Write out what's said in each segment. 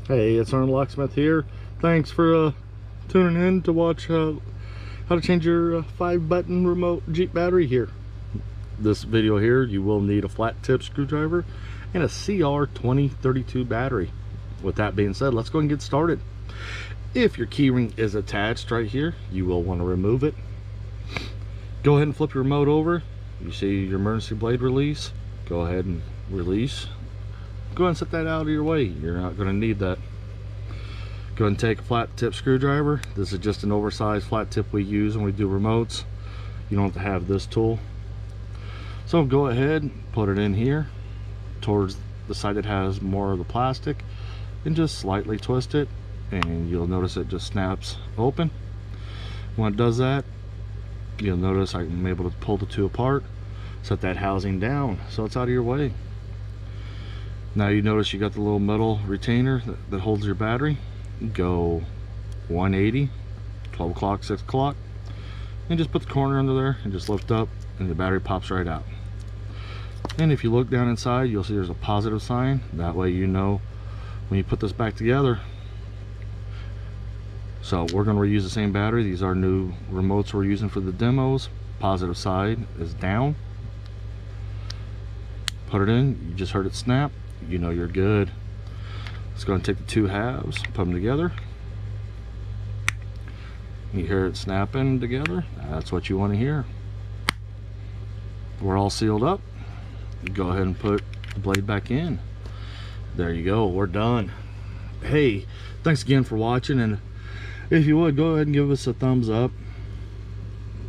Hey, it's Locksmith here. Thanks for tuning in to watch how to change your 5-button remote Jeep battery here. This video here, you will need a flat tip screwdriver and a CR2032 battery. With that being said, let's go and get started. If your keyring is attached right here, you will want to remove it. Go ahead and flip your remote over. You see your emergency blade release. Go ahead and release. Go ahead and set that out of your way. You're not going to need that. Go ahead and take a flat tip screwdriver. This is just an oversized flat tip we use when we do remotes. You don't have to have this tool. So go ahead, put it in here towards the side that has more of the plastic and just slightly twist it, and you'll notice it just snaps open. When it does that, you'll notice I'm able to pull the two apart, set that housing down so it's out of your way. Now you notice you got the little metal retainer that holds your battery. Go 180, 12 o'clock, 6 o'clock, and just put the corner under there and just lift up, and the battery pops right out. And if you look down inside, you'll see there's a positive sign. That way you know when you put this back together. So we're going to reuse the same battery. These are new remotes we're using for the demos. Positive side is down. Put it in. You just heard it snap. You know you're good. Let's go and take the two halves, put them together. You hear it snapping together. That's what you want to hear. We're all sealed up. Go ahead and put the blade back in. There you go, we're done. Hey, thanks again for watching, and if you would, go ahead and give us a thumbs up.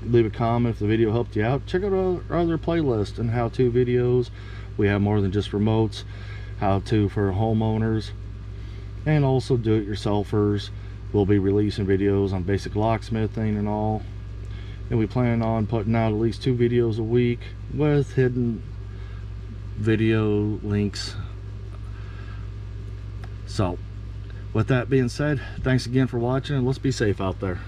Leave a comment if the video helped you out. Check out our other playlist and how-to videos. We have more than just remotes. How-to for homeowners and also do-it-yourselfers. We'll be releasing videos on basic locksmithing and all, and we plan on putting out at least 2 videos a week with hidden video links. So with that being said, thanks again for watching, and let's be safe out there.